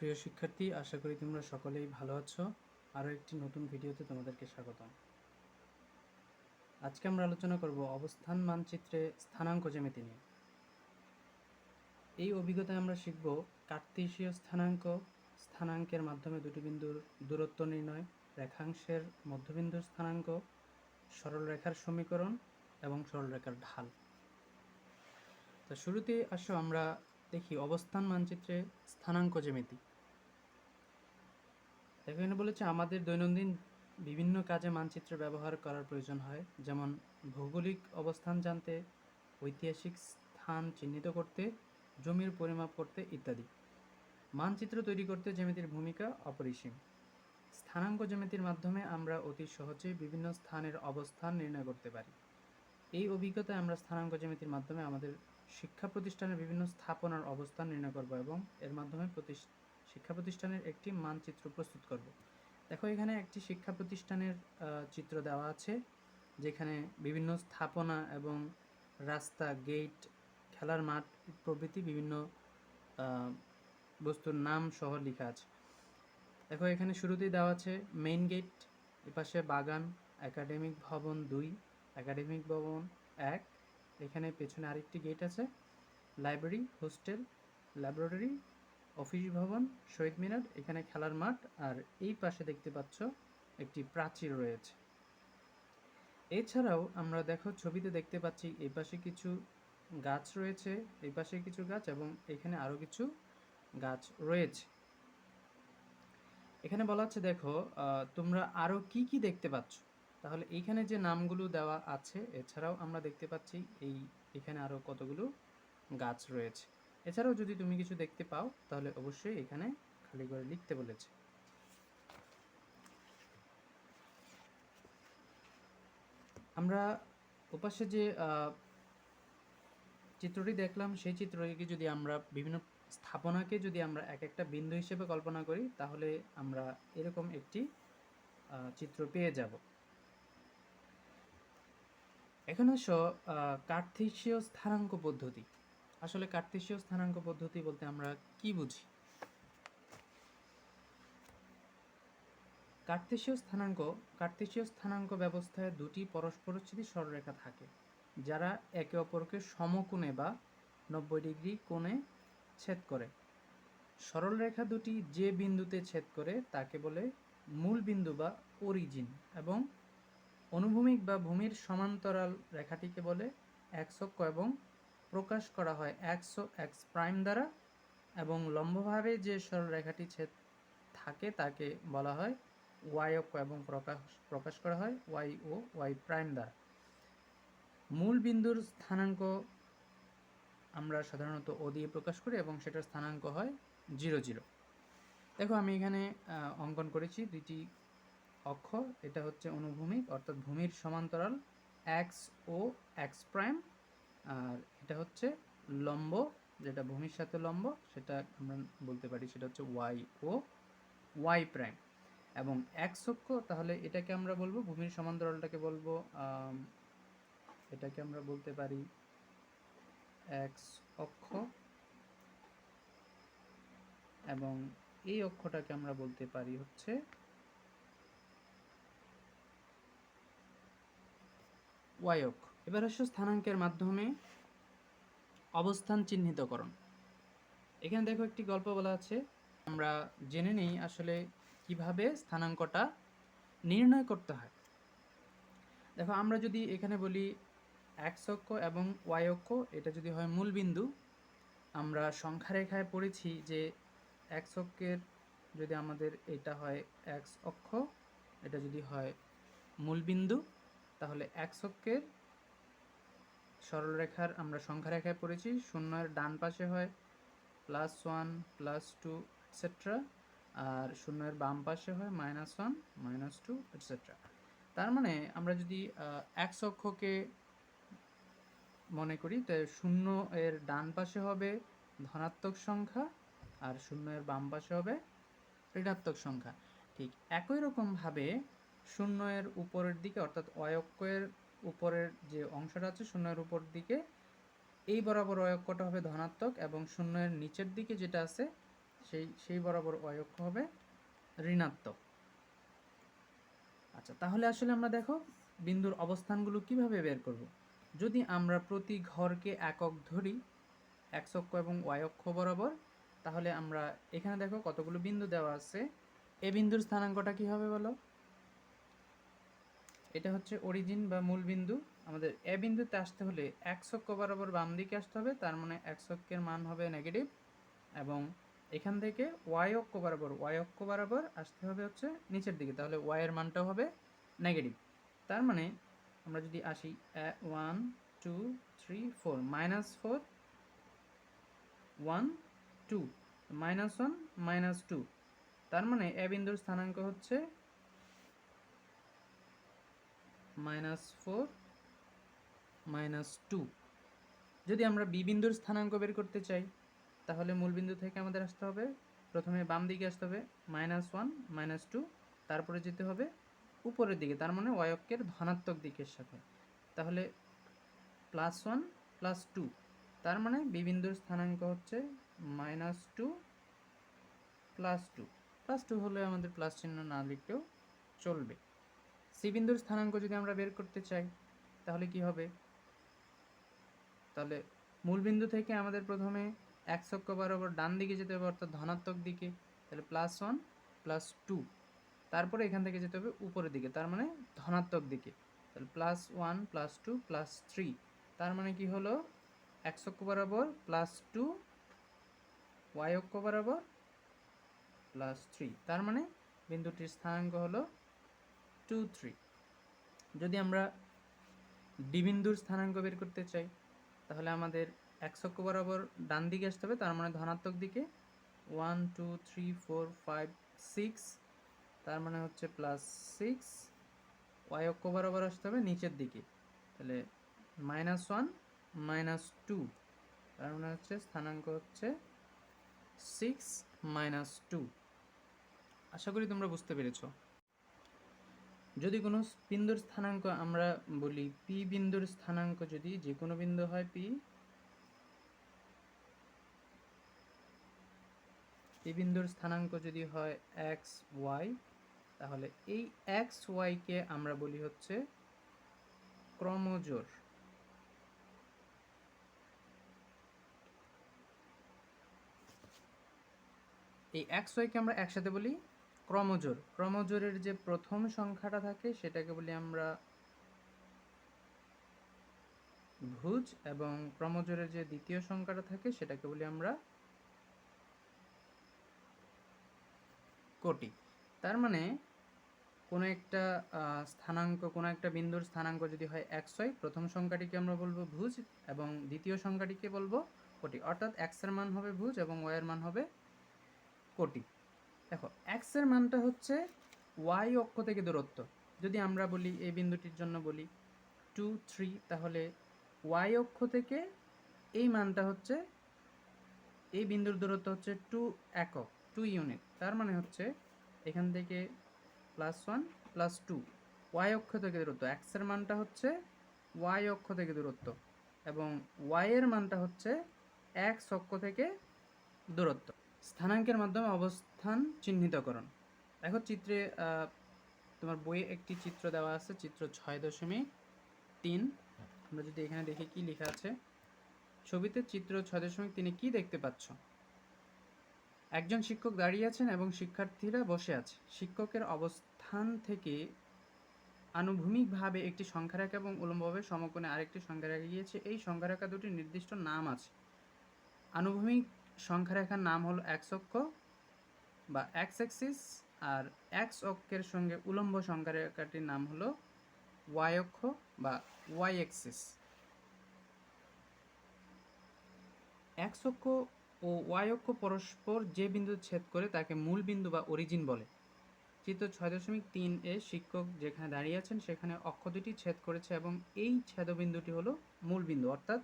প্রিয় শিক্ষার্থী, আশা করি তোমরা সকলেই ভালো আছো। আরও একটি নতুন ভিডিওতে তোমাদেরকে স্বাগতম। আজকে আমরা আলোচনা করব অবস্থান মানচিত্রে স্থানাঙ্ক জ্যামিতি নিয়ে। এই অভিজ্ঞতায় আমরা শিখব কার্তেশীয় স্থানাঙ্ক, স্থানাঙ্কের মাধ্যমে দুটি বিন্দুর দূরত্ব নির্ণয়, রেখাংশের মধ্যবিন্দুর স্থানাঙ্ক, সরলরেখার সমীকরণ এবং সরলরেখার ঢাল। তো শুরুতেই আসো আমরা দেখি অবস্থান মানচিত্রে স্থানাঙ্ক জ্যামিতি। এখানে বলেছে আমাদের দৈনন্দিন বিভিন্ন কাজে মানচিত্র ব্যবহার করার প্রয়োজন হয়, যেমন ভৌগোলিক অবস্থান জানতে, ঐতিহাসিক স্থান চিহ্নিত করতে, জমির পরিমাপ করতে ইত্যাদি। মানচিত্র তৈরি করতে জ্যামিতির ভূমিকা অপরিসীম। স্থানাঙ্ক জ্যামিতির মাধ্যমে আমরা অতি সহজেই বিভিন্ন স্থানের অবস্থান নির্ণয় করতে পারি। এই অভিজ্ঞতায় আমরা স্থানাঙ্ক জ্যামিতির মাধ্যমে আমাদের শিক্ষা প্রতিষ্ঠানের বিভিন্ন স্থাপনার অবস্থান নির্ণয় করব এবং এর মাধ্যমে শিক্ষা প্রতিষ্ঠানের একটি মানচিত্র প্রস্তুত করব। দেখো, এখানে একটি শিক্ষা প্রতিষ্ঠানের চিত্র দেওয়া আছে, যেখানে বিভিন্ন স্থাপনা এবং রাস্তা, গেট, খেলার মাঠ প্রভৃতি বিভিন্ন বস্তুর নাম সহ লেখা আছে। দেখো, এখানে শুরুতেই দেওয়া আছে মেইন গেট, এপাশে বাগান, একাডেমিক ভবন 2, একাডেমিক ভবন 1, এখানে পেছনে আরেকটি গেট আছে, লাইব্রেরি, হোস্টেল, ল্যাবরেটরি, অফিস ভবন, শহীদ মিনার, এখানে খেলার মাঠ, আর এই পাশে দেখতে পাচ্ছ একটি প্রাচীর রয়েছে। এছাড়াও আমরা দেখো ছবিতে দেখতে পাচ্ছি এই পাশে কিছু গাছ রয়েছে, এই পাশে কিছু গাছ এবং এখানে আরও কিছু গাছ রয়েছে। এখানে বলা হচ্ছে দেখো তোমরা আরও কি কি দেখতে পাচ্ছ। তাহলে এইখানে যে নামগুলো দেওয়া আছে, এছাড়াও আমরা দেখতে পাচ্ছি এখানে আরও কতগুলো গাছ রয়েছে। এছাড়াও যদি তুমি কিছু দেখতে পাও তাহলে অবশ্যই এখানে খালি করে লিখতে বলেছে। আমরা ওপাশে যে চিত্রটি দেখলাম, সেই চিত্রটিকে যদি আমরা বিভিন্ন স্থাপনাকে যদি আমরা এক একটা বিন্দু হিসেবে কল্পনা করি, তাহলে আমরা এরকম একটি চিত্র পেয়ে যাব। এখন আসো কার্তেশীয় স্থানাঙ্ক পদ্ধতি। আসলে কার্তেশীয় স্থানাঙ্ক পদ্ধতি বলতে আমরা কি বুঝি? কার্তেশীয় স্থানাঙ্ক ব্যবস্থায় দুটি পরস্পরচ্ছেদী সরলরেখা থাকে, যারা একে অপরকে সমকোণে বা 90 ডিগ্রি কোণে ছেদ করে। সরলরেখা দুটি যে বিন্দুতে ছেদ করে তাকে বলে মূল বিন্দু বা অরিজিন, এবং অনুভূমিক বা ভূমির সমান্তরাল রেখাটিকে বলে এক্স অক্ষ এবং প্রকাশ করা হয় এক্স ও এক্স প্রাইম দ্বারা, এবং লম্বভাবে যে সরলরেখাটি ছেদ থাকে তাকে বলা হয় ওয়াই অক্ষ এবং প্রকাশ করা হয় ওয়াই ও ওয়াই প্রাইম দ্বারা। মূল বিন্দুর স্থানাঙ্ক আমরা সাধারণত ও দিয়ে প্রকাশ করি এবং সেটার স্থানাঙ্ক হয় 0, 0। দেখো, আমি এখানে অঙ্কন করেছি দুইটি অক্ষ। এটা হচ্ছে অনুভূমিক, অর্থাৎ ভূমির সমান্তরাল এক্স ও এক্স প্রাইম, আর এটা হচ্ছে লম্ব, যেটা ভূমির সাথে লম্ব, সেটা আমরা বলতে পারি সেটা হচ্ছে ওয়াই ও ওয়াই প্রাইম। এবং এক্স অক্ষ, তাহলে এটাকে আমরা বলবো ভূমির সমান্তরালটাকে বলবো এটাকে আমরা বলতে পারি এক্স অক্ষ, এবং এই অক্ষটাকে আমরা বলতে পারি হচ্ছে ওয়াই অক্ষ। এবার আসো স্থানাঙ্কের মাধ্যমে অবস্থান চিহ্নিতকরণ। এখানে দেখো একটি গল্প বলা আছে, আমরা জেনে নেই আসলে কিভাবে স্থানাঙ্কটা নির্ণয় করতে হয়। দেখো, আমরা যদি এখানে বলি এক্স অক্ষ এবং ওয়াই অক্ষ, এটা যদি হয় মূল বিন্দু, আমরা সংখ্যা রেখায় পড়েছি যে এক্স অক্ষের যদি আমাদের এটা হয় এক্স অক্ষ, এটা যদি হয় মূল বিন্দু, তাহলে এক্স অক্ষের সরলরেখার আমরা সংখ্যা রেখায় পড়েছি, শূন্যের ডান পাশে হয় +1, +2 এটসেট্রা, আর শূন্যের বাম পাশে হয় -1, -2 এটসেট্রা। তার মানে আমরা যদি এক্স অক্ষকে মনে করি, তাই 0 এর ডান পাশে হবে ধনাত্মক সংখ্যা আর 0 এর বাম পাশে হবে ঋণাত্মক সংখ্যা। ঠিক একই রকমভাবে 0 এর উপরের দিকে, অর্থাৎ ওয়াই অক্ষের উপরের যে অংশটা আছে 0 এর উপর দিকে, এই বরাবর ওয়াই অক্ষটা হবে ধনাত্মক, এবং 0 এর নিচের দিকে যেটা আছে সেই বরাবর y অক্ষ হবে ঋণাত্মক। আচ্ছা, তাহলে আসলে আমরা দেখো বিন্দুর অবস্থানগুলো কিভাবে বের করব। যদি আমরা প্রতি ঘরকে একক ধরি x অক্ষ এবং y অক্ষ বরাবর, তাহলে আমরা এখানে দেখো কতগুলো বিন্দু দেওয়া আছে। এ বিন্দুর স্থানাঙ্কটা কি হবে বলো? এটা হচ্ছে অরিজিন বা মূল বিন্দু। আমাদের এ বিন্দুতে আসতে হলে x অক্ষ বরাবর বাম দিকে আসতে হবে, তার মানে x অক্ষের মান হবে নেগেটিভ, এবং এখান থেকে y অক্ষ বরাবর আসতে হবে হচ্ছে নিচের দিকে, তাহলে y এর মানটাও হবে নেগেটিভ। তার মানে আমরা যদি আসি 1 2 3 4 -4 1 2 -1 -2, তার মানে এ বিন্দুর স্থানাঙ্ক হচ্ছে -4 -2। যদি আমরা বি বিন্দুর স্থানাঙ্ক বের করতে চাই, তাহলে মূল বিন্দু থেকে আমাদের আসতে হবে, প্রথমে বাম দিকে আসতে হবে -1 -2, তারপরে যেতে হবে উপরের দিকে, তার মানে y অক্ষের ধনাত্মক দিকের সাথে, তাহলে +1 +2, তার মানে বি বিন্দুর স্থানাঙ্ক হচ্ছে -2 +2। +2 হলে আমাদের প্লাস চিহ্ন না লিখলেও চলবে। সি বিন্দুর স্থানাঙ্ক যদি আমরা বের করতে চাই, তাহলে কি হবে? তাহলে মূল বিন্দু থেকে আমাদের প্রথমে x অক্ষ বরাবর ডান দিকে যেতে হবে, অর্থাৎ ধনাত্মক দিকে, তাহলে +1 +2, তারপরে এখান থেকে যেতে হবে উপরের দিকে, তার মানে ধনাত্মক দিকে, তাহলে +1 +2 +3, তার মানে কি হলো? x অক্ষ বরাবর +2, y অক্ষ বরাবর +3, তার মানে বিন্দুটির স্থানাঙ্ক হলো 2 3। যদি আমরা ডি বিন্দুর স্থানাঙ্ক বের করতে চাই, তাহলে আমাদের x অক্ষ বরাবর ডান দিকে আসতে হবে, তার মানে ধনাত্মক দিকে, 1 2 3 4 5 6, তার মানে হচ্ছে +6, y অক্ষ বরাবর আসতে হবে নিচের দিকে, তাহলে -1 -2, তার মানে হচ্ছে স্থানাঙ্ক হচ্ছে 6 -2। আশা করি তোমরা বুঝতে পেরেছো। যদি কোনো বিন্দুর স্থানাঙ্ক আমরা বলি পি বিন্দুর স্থানাঙ্ক, যদি যে কোনো বিন্দু হয় পি বিন্দুর স্থানাঙ্ক যদি হয় এক্স ওয়াই, তাহলে এই এক্স ওয়াইকে আমরা বলি হচ্ছে ক্রমজোড়। এই এক্স ওয়াইকে আমরা একসাথে বলি ক্রমজোড়। ক্রমজোড়ের যে প্রথম সংখ্যাটা থাকে সেটাকে বলি আমরা ভুজ, এবং ক্রমজোড়ের যে দ্বিতীয় সংখ্যাটা থাকে সেটাকে বলি আমরা কোটি। তার মানে কোনো একটা স্থানাঙ্ক, কোনো একটা বিন্দুর স্থানাঙ্ক যদি হয় এক্স ওয়াই, প্রথম সংখ্যাটিকে আমরা বলবো ভুজ এবং দ্বিতীয় সংখ্যাটিকে বলবো কোটি, অর্থাৎ এক্স এর মান হবে ভুজ এবং ওয়াই এর মান হবে কোটি। দেখো এক্স এর মানটা হচ্ছে ওয়াই অক্ষ থেকে দূরত্ব। যদি আমরা বলি এই বিন্দুটির জন্য বলি 2 3, তাহলে ওয়াই অক্ষ থেকে এই মানটা হচ্ছে, এই বিন্দুর দূরত্ব হচ্ছে 2 একক, 2 ইউনিট, তার মানে হচ্ছে এখান থেকে +1 +2, ওয়াই অক্ষ থেকে দূরত্ব, এক্স এর মানটা হচ্ছে ওয়াই অক্ষ থেকে দূরত্ব, এবং ওয়াই এর মানটা হচ্ছে এক্স অক্ষ থেকে দূরত্ব। স্থানাঙ্কের মাধ্যমে অবস্থান চিহ্নিতকরণ। দেখো চিত্রে তোমার বইয়ে একটি চিত্র দেওয়া আছে, চিত্র 6.3। আমরা যদি এখানে দেখি কি লেখা আছে ছবিতে, চিত্র 6.3 কি দেখতে পাচ্ছ? একজন শিক্ষক দাঁড়িয়ে আছেন এবং শিক্ষার্থীরা বসে আছে। শিক্ষকের অবস্থান থেকে আনুভূমিকভাবে একটি সংখ্যারেখা এবং উল্লম্বভাবে সমকোণে আরেকটি সংখ্যারেখা গিয়েছে। এই সংখ্যারেখা দুটির নির্দিষ্ট নাম আছে। আনুভূমিক সংখ্যারেখার নাম হলো এক্স অক্ষ বা এক্স অ্যাক্সিস, আর এক্স অক্ষের সঙ্গে উল্লম্ব সংখ্যারেখাটির নাম হলো ওয়াই অক্ষ বা ওয়াই অ্যাক্সিস। এক্স অক্ষ ও ওয়াই অক্ষ পরস্পর যে বিন্দু ছেদ করে তাকে মূল বিন্দু বা অরিজিন বলে। চিত্র 6.3 এ শিক্ষক যেখানে দাঁড়িয়ে আছেন সেখানে অক্ষ দুটি ছেদ করেছে এবং এই ছেদবিন্দুটি হলো মূল বিন্দু, অর্থাৎ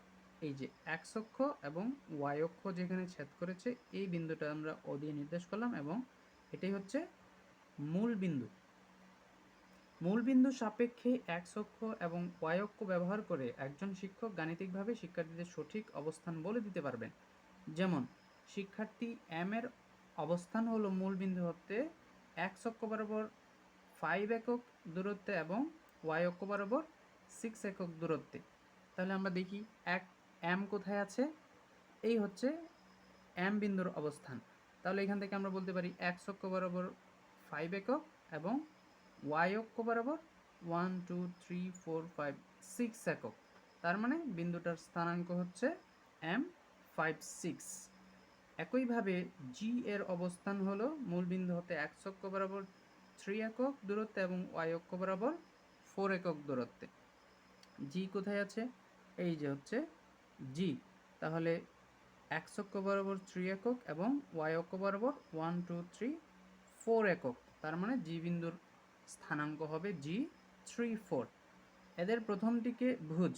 এই যে এক্স অক্ষ এবং ওয়াই অক্ষ যেখানে ছেদ করেছে এই বিন্দুটা আমরা ও দিয়ে নির্দেশ করলাম, এবং এটাই হচ্ছে মূল বিন্দু। মূল বিন্দু সাপেক্ষে এক্স অক্ষ এবং ওয়াই অক্ষ ব্যবহার করে একজন শিক্ষক গাণিতিকভাবে শিক্ষার্থীদের সঠিক অবস্থান বলে দিতে পারবেন। যেমন শিক্ষার্থী এম এর অবস্থান হলো মূল বিন্দু হতে x অক্ষ বরাবর 5 একক দূরত্বে এবং y অক্ষ বরাবর 6 একক দূরত্বে। তাহলে আমরা দেখি m কোথায় আছে, এই হচ্ছে m বিন্দুর অবস্থান। তাহলে এখান থেকে আমরা বলতে পারি x অক্ষ বরাবর 5 একক এবং y অক্ষ বরাবর 1 2 3 4 5 6 একক। তার মানে বিন্দুটার স্থানাঙ্ক হচ্ছে m56। একইভাবে g এর অবস্থান হলো মূল বিন্দু হতে x অক্ষ বরাবর 3 একক দূরত্বে এবং y অক্ষ বরাবর 4 একক দূরত্বে। g কোথায় আছে, এই যে হচ্ছে g। তাহলে x অক্ষ বরাবর 3 একক এবং y অক্ষ বরাবর 1 2 3 4 একক। তার মানে g বিন্দুর স্থানাঙ্ক হবে g34। এদের প্রথমটিকে ভুজ,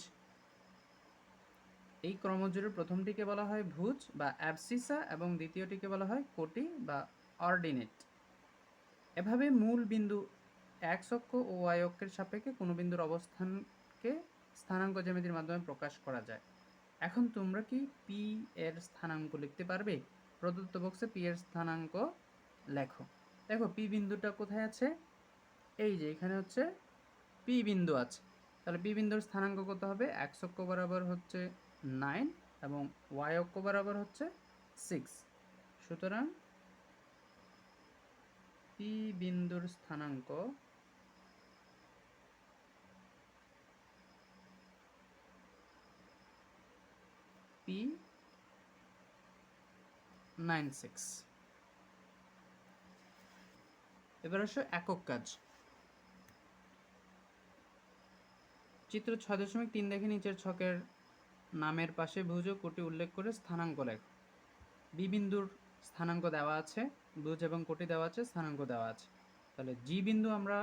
এই ক্রমজোড়ের প্রথমটিকে বলা হয় ভুজ বা অ্যাবসিসা এবং দ্বিতীয়টিকে বলা হয় কোটি বা অর্ডিনেট। এভাবে মূল বিন্দু x অক্ষ ও y অক্ষের সাপেক্ষে কোনো বিন্দুর অবস্থানকে স্থানাঙ্ক জ্যামিতির মাধ্যমে প্রকাশ করা যায়। এখন তোমরা কি p এর স্থানাঙ্ক লিখতে পারবে? প্রদত্ত বক্সে p এর স্থানাঙ্ক লেখো। দেখো p বিন্দুটা কোথায় আছে, এই যে এখানে হচ্ছে p বিন্দু আছে। তাহলে p বিন্দুর স্থানাঙ্ক কত হবে, x অক্ষ বরাবর হচ্ছে 9 এবং y অক্ষ বরাবর হচ্ছে 6। সুতরাং p বিন্দুর স্থানাঙ্ক p96। এবার আসো একক কাজ। চিত্র 6.3 দেখে নিচের ছকের নামের পাশে ভুজ ও কোটি উল্লেখ করে স্থানাঙ্ক লেখো। বি বিন্দুর স্থানাঙ্ক দেওয়া আছে, ভুজ এবং কোটি দেওয়া আছে, স্থানাঙ্ক দেওয়া আছে। তাহলে জি বিন্দু আমরা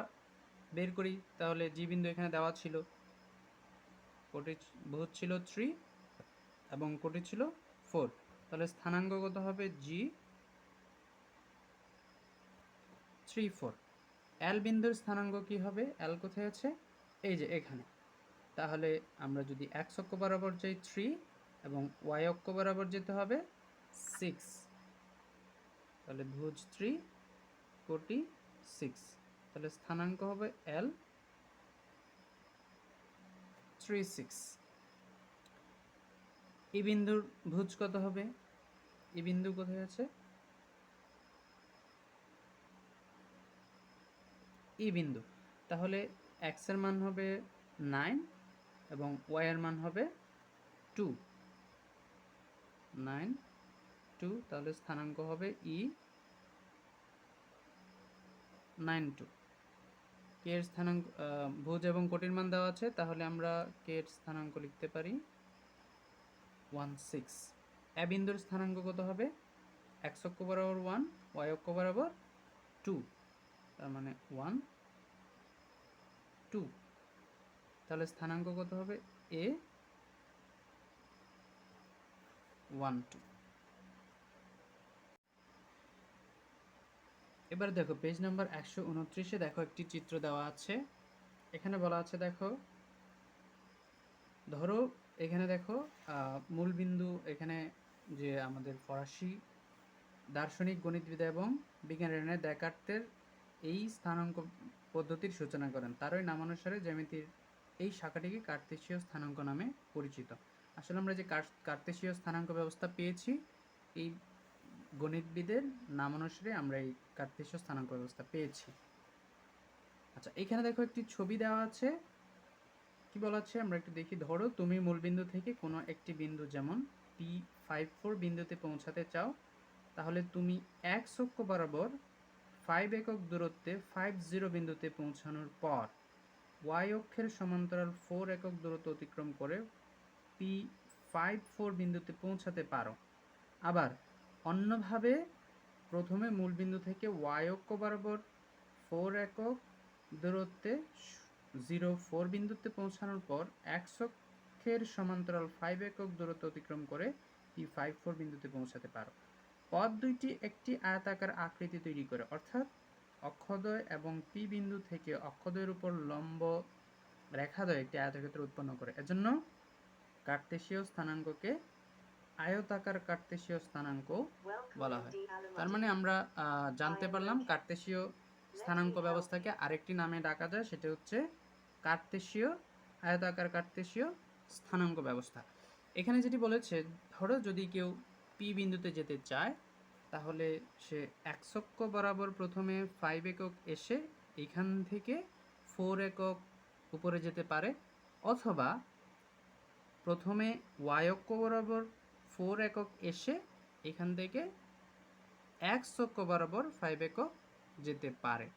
বের করি। তাহলে জি বিন্দু এখানে দেওয়া ছিল, কোটি ভুজ ছিল 3 এবং কোটি ছিল 4। তাহলে স্থানাঙ্ক কত হবে, g34। এল বিন্দুর স্থানাঙ্ক কি হবে, এল কোথায় আছে, এই যে এখানে। তাহলে আমরা যদি x অক্ষ বরাবর যাই 3 এবং y অক্ষ বরাবর যেতে হবে 6, তাহলে ভুজ 3 কোটি 6। তাহলে স্থানাঙ্ক হবে L 36। এই বিন্দুর ভুজ কত হবে, এই বিন্দু কোথায় আছে, এই বিন্দু। তাহলে x এর মান হবে 9 এবং y এর মান হবে 2, 9 2। তাহলে স্থানাঙ্ক হবে E92। কে এর স্থানাঙ্ক, ভুজ এবং কোটির মান দেওয়া আছে, তাহলে আমরা কে এর স্থানাঙ্ক লিখতে পারি 16। এ বিন্দুর স্থানাঙ্ক কত হবে, x অক্ষ বরাবর 1, y অক্ষ বরাবর 2, তার মানে 1 2। তাহলে স্থানাঙ্ক কত হবে, a 1 2। এবার দেখো পেজ নাম্বার 129-এ দেখো একটি চিত্র দেওয়া আছে। এখানে বলা আছে, দেখো ধরো এখানে দেখো মূল বিন্দু, এখানে যে আমাদের ফরাসি দার্শনিক, গণিতবিদ এবং বিজ্ঞানী রেনে দ্যাকার্তের এই স্থানাঙ্ক পদ্ধতির সূচনা করেন। তারই নামানুসারে জ্যামিতির এই শাখাটিকে কার্তেশীয় স্থানাঙ্ক নামে পরিচিত। আসলে আমরা যে কার্তেশীয় স্থানাঙ্ক ব্যবস্থা পেয়েছি, এই গণিতবিদের নামানুসারে আমরা এই কার্তেশীয় স্থানাঙ্ক ব্যবস্থা পেয়েছি। আচ্ছা, এখানে দেখো একটি ছবি দেওয়া আছে। কি বলা আছে আমরা একটু দেখি। ধরো তুমি মূলবিন্দু থেকে কোনো একটি বিন্দু যেমন P54 বিন্দুতে পৌঁছাতে চাও। তাহলে তুমি x অক্ষ বরাবর 5 একক দূরত্বে 50 বিন্দুতে পৌঁছানোর পর y অক্ষের সমান্তরাল 4 একক দূরত্ব অতিক্রম করে P54 বিন্দুতে পৌঁছাতে পারো। আবার অন্যভাবে প্রথমে মূলবিন্দু থেকে y অক্ষ বরাবর 4 একক দূরত্বে 04 বিন্দুতে পৌঁছানোর পর x অক্ষের সমান্তরাল 5 একক দূরত্ব অতিক্রম করে P54 বিন্দুতে পৌঁছাতে পারো। পথ দুইটি একটি আয়তাকার আকৃতি তৈরি করে, অর্থাৎ অক্ষদ্বয় এবং P বিন্দু থেকে অক্ষদ্বয়ের উপর লম্ব রেখাদ্বয় একটি আয়তক্ষেত্র উৎপন্ন করে। এজন্য কার্তেশীয় স্থানাঙ্ককে আয়তাকার কার্তেশীয় স্থানাঙ্ক বলা হয়। তার মানে আমরা জানতে পারলাম কার্তেশীয় স্থানাঙ্ক ব্যবস্থাকে আরেকটি নামে ডাকা যায়, সেটা হচ্ছে কার্তেশীয় আয়তাকার কার্তেশীয় স্থানাঙ্ক ব্যবস্থা। এখানে যেটি বলেছে, ধরো যদি কেউ পি বিন্দুতে যেতে চায়, তাহলে সে এক্স অক্ষ বরাবর প্রথমে 5 একক এসে এখান থেকে 4 একক উপরে যেতে পারে, অথবা প্রথমে ওয়াই অক্ষ বরাবর 4 একক এসে এখান থেকে এক্স অক্ষ বরাবর 5 একক যেতে পারে।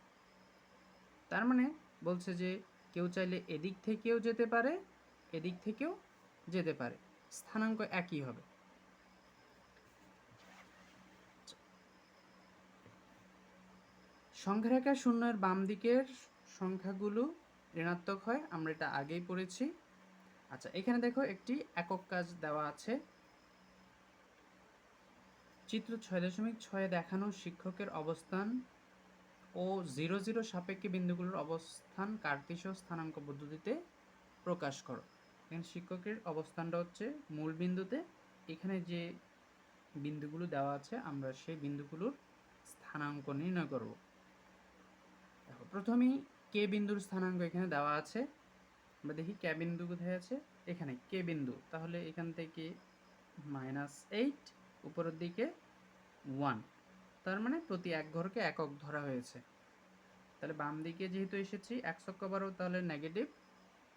তার মানে বলছে যে কেউ চাইলে এদিক থেকেও যেতে পারে, এদিক থেকেও যেতে পারে, স্থানাঙ্ক একই হবে। সংখ্যারেখা শূন্যের বাম দিকের সংখ্যাগুলো ঋণাত্মক হয়, আমরা এটা আগেই পড়েছি। আচ্ছা, এখানে দেখো একটি একক কাজ দেওয়া আছে। চিত্র 6.6 দেখানো শিক্ষকের অবস্থান ও 0 0 সাপেক্ষে বিন্দুগুলোর অবস্থান কার্তেশীয় স্থানাঙ্ক পদ্ধতিতে প্রকাশ করো। এখানে শিক্ষকের অবস্থানটা হচ্ছে মূল বিন্দুতে, এখানে যে বিন্দুগুলো দেওয়া আছে আমরা সেই বিন্দুগুলোর স্থানাঙ্ক নির্ণয় করব। দেখো প্রথমেই কে বিন্দুর স্থানাঙ্ক এখানে দেওয়া আছে, আমরা দেখি কে বিন্দু কোথায় আছে, এখানে কে বিন্দু, তাহলে এখান থেকে -8 উপরের দিকে 1, তার মানে প্রতি এক ঘরকে একক ধরা হয়েছে। তাহলে বাম দিকে যেহেতু এসেছি এক্স অক্ষ বরাবর, তাহলে নেগেটিভ,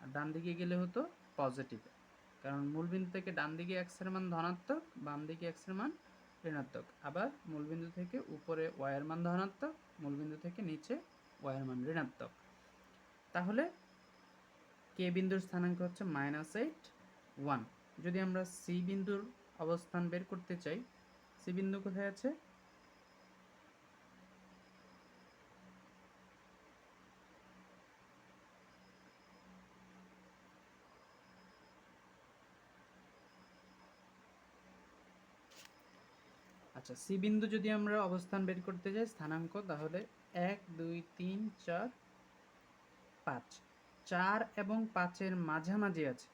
আর ডান দিকে গেলে হতো পজিটিভ, কারণ মূলবিন্দু থেকে ডান দিকে এক্স এর মান ধনাত্মক, বাম দিকে এক্স এর মান ঋণাত্মক। আবার মূলবিন্দু থেকে উপরে ওয়াই এর মান ধনাত্মক, মূলবিন্দু থেকে নিচে ওয়াই এর মান ঋণাত্মক। তাহলে কে বিন্দুর স্থানাঙ্ক হচ্ছে -8 1। যদি আমরা সি বিন্দুর অবস্থান বের করতে চাই, সি বিন্দু কোথায় আছে, আচ্ছা সি বিন্দু যদি আমরা অবস্থান বের করতে যাই স্থানাঙ্ক, তাহলে 1 2 3 4 5, 4 এবং 5-এর মাঝামাঝি আছে।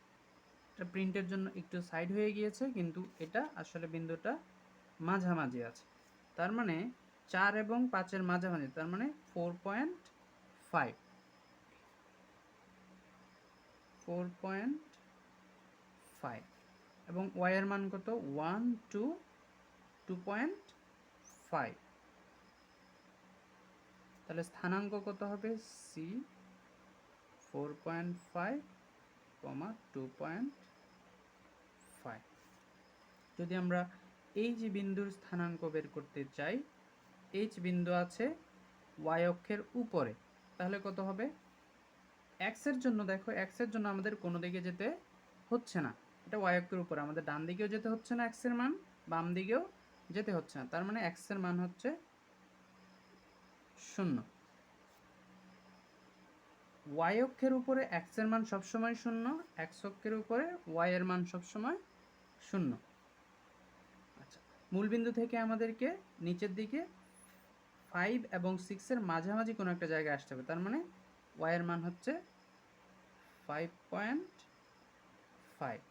এটা প্রিন্টের জন্য একটু সাইড হয়ে গিয়েছে, কিন্তু এটা আসলে বিন্দুটা মাঝামাঝি আছে। তার মানে 4 এবং 5-এর মাঝামাঝি, তার মানে 4.5, 4.5 এবং ওয়াই এর মান কত 1 2 2.5। তাহলে স্থানাঙ্ক কত হবে, সি 4.5, 2.5। যদি আমরা এই যে বিন্দুর স্থানাঙ্ক বের করতে চাই, এইচ বিন্দু আছে ওয়াই অক্ষের উপরে, তাহলে কত হবে, এক্স এর জন্য দেখো এক্স এর জন্য আমাদের কোনো দিকে যেতে হচ্ছে না, এটা ওয়াই অক্ষের উপরে, আমাদের ডান দিকেও যেতে হচ্ছে না এক্স এর মান, বাম দিকেও যেতে হচ্ছে না, তার মানে এক্স এর মান হচ্ছে 0। ওয়াই অক্ষের উপরে এক্স এর মান সবসময় 0, এক্স অক্ষের উপরে ওয়াই এর মান সবসময় 0। আচ্ছা, মূলবিন্দু থেকে আমাদেরকে নিচের দিকে 5 এবং 6 এর মাঝামাঝি কোনো একটা জায়গায় আসতে হবে, তার মানে ওয়াই এর মান হচ্ছে 5.5।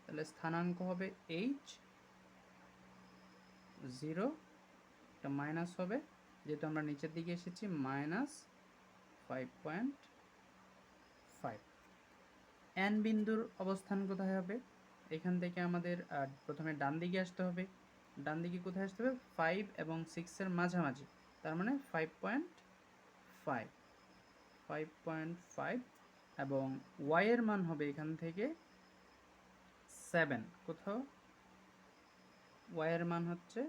তাহলে স্থানাঙ্ক হবে এইচ 0, এটা মাইনাস হবে যেহেতু আমরা নিচের দিকে এসেছি, -5.5। এন বিন্দুর অবস্থান কোথায় হবে, এখান থেকে আমাদের প্রথমে ডান দিকে আসতে হবে, ডান দিকে কোথায় আসতে হবে, 5 এবং 6 এর মাঝামাঝি, তার মানে 5.5 এবং ওয়াই এর মান হবে এখান থেকে 7, কোথাও ওয়াই এর মান হচ্ছে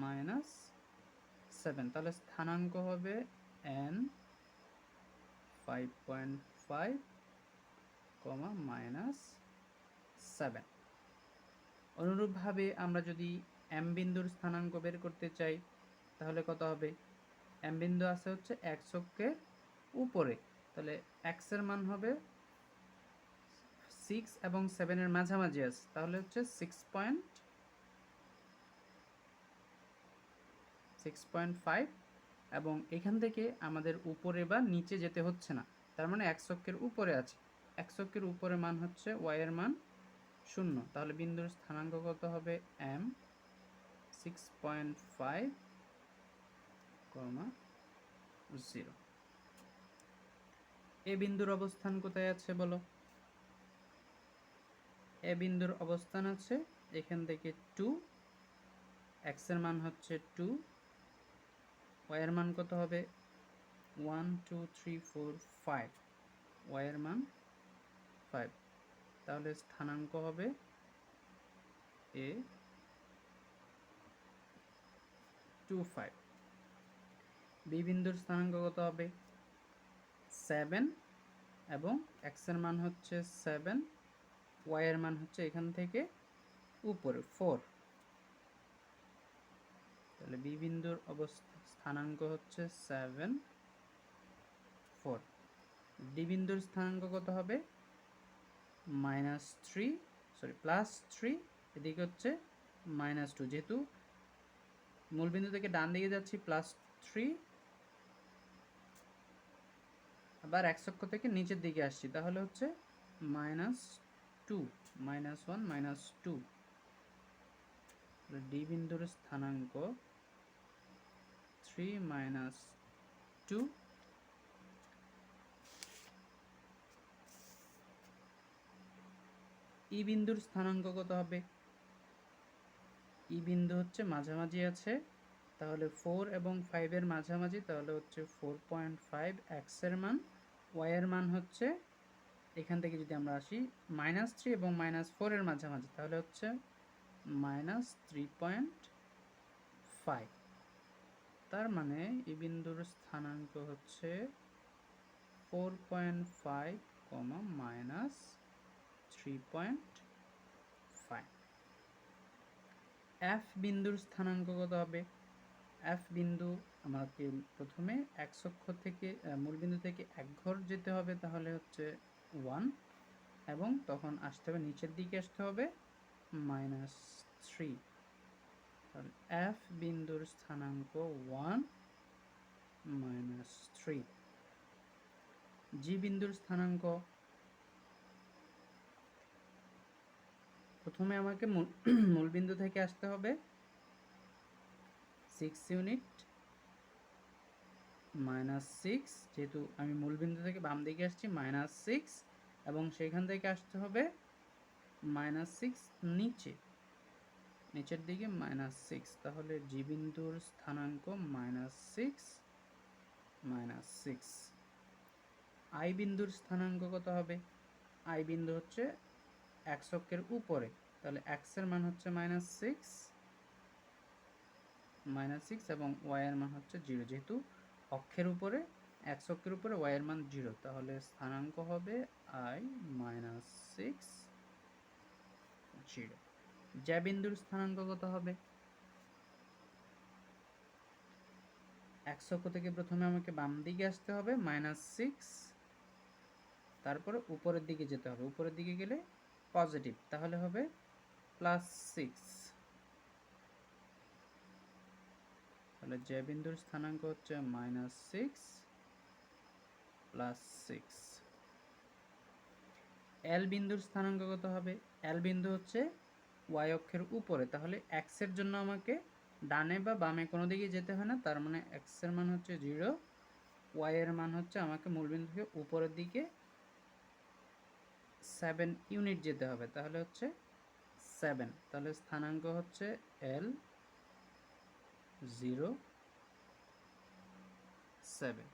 -7, তাহলে স্থানাঙ্ক হবে n 5.5, -7। অনুরূপভাবে আমরা যদি এম বিন্দুর স্থানাঙ্ক বের করতে চাই, তাহলে কত হবে, এম বিন্দু আছে হচ্ছে এক্স অক্ষের উপরে, তাহলে এক্স এর মান হবে 6 এবং 7 এর মাঝামাঝি আছে, তাহলে হচ্ছে 6.5 এবং এখান থেকে আমাদের উপরে বা নিচে যেতে হচ্ছে না, তার মানে এক্স অক্ষের উপরে আছে, এক্স অক্ষের উপরে মান হচ্ছে ওয়াই এর মান শূন্য, তাহলে বিন্দুর স্থানাঙ্ক কত হবে m 6.5, 0। এ বিন্দুর অবস্থান কোথায় আছে বলো? এ বিন্দুর অবস্থান আছে এখান থেকে 2, x এর মান হচ্ছে 2, y এর মান কত হবে 1 2 3 4 5, y এর মান 5, তাহলে স্থানাঙ্ক হবে a 2 5। বি বিন্দুর স্থানাঙ্ক কত হবে 7 এবং x এর মান হচ্ছে 7, y এর মান হচ্ছে এখান থেকে উপরে 4, তাহলে বি বিন্দুর স্থানাঙ্ক হচ্ছে 7 4। ডি বিন্দুর স্থানাঙ্ক কত হবে +3, এদিকে হচ্ছে -2, যেহেতু মূলবিন্দু থেকে ডান দিকে যাচ্ছি +3, আবার x অক্ষ থেকে নিচের দিকে আসছি, তাহলে হচ্ছে -2, -1 -2। ডি বিন্দুর স্থানাঙ্ক 3 - 2। ই বিন্দুর স্থানাঙ্ক কত হবে? ই বিন্দু হচ্ছে মাঝামাঝি আছে, তাহলে 4 এবং 5 এর মাঝামাঝি, তাহলে হচ্ছে 4.5, x এর মান, y এর মান হচ্ছে এখান থেকে যদি আমরা আসি -3 এবং -4 এর মাঝামাঝি, তাহলে হচ্ছে -3.5। তার মানে এই বিন্দুর স্থানাঙ্ক হচ্ছে 4.5, -3.5। এফ বিন্দুর স্থানাঙ্ক কত হবে? এফ বিন্দু আমাকে প্রথমে x অক্ষ থেকে মূলবিন্দু থেকে এক ঘর যেতে হবে, তাহলে হচ্ছে 1, এবং তখন আসতে হবে নিচের দিকে আসতে হবে -3, তাহলে এফ বিন্দুর স্থানাঙ্ক 1 -3। জি বিন্দুর স্থানাঙ্ক প্রথমে আমাকে মূলবিন্দু থেকে আসতে হবে 6 ইউনিট, -6, যেহেতু আমি মূলবিন্দু থেকে বাম দিকে আসছি -6, এবং সেখান থেকে আসতে হবে -6 নিচের দিকে -6, তাহলে জি বিন্দুর স্থানাঙ্ক -6। আই বিন্দুর স্থানাঙ্ক কত হবে? আই বিন্দু হচ্ছে x অক্ষের উপরে, তাহলে x এর মান হচ্ছে -6 এবং y এর মান হচ্ছে 0, যেহেতু অক্ষের উপরে x অক্ষের উপরে y এর মান 0, তাহলে স্থানাঙ্ক হবে i -6 0। জ্যা বিন্দুর স্থানাঙ্ক কত হবে? x অক্ষ থেকে প্রথমে আমাকে বাম দিকে আসতে হবে -6, তারপরে উপরের দিকে যেতে হবে, উপরের দিকে গেলে পজিটিভ, তাহলে হবে +6, তাহলে জ্যা বিন্দুর স্থানাঙ্ক হচ্ছে -6 +6। এল বিন্দুর স্থানাঙ্ক কত হবে? এল বিন্দু হচ্ছে y অক্ষের উপরে, তাহলে x এর জন্য আমাকে ডানে বা বামে কোনো দিকে যেতে হয় না, তার মানে x এর মান হচ্ছে 0, y এর মান হচ্ছে আমাকে মূলবিন্দু থেকে উপরের দিকে 7 ইউনিট যেতে হবে, তাহলে হচ্ছে 7, তাহলে স্থানাঙ্ক হচ্ছে L 0 7।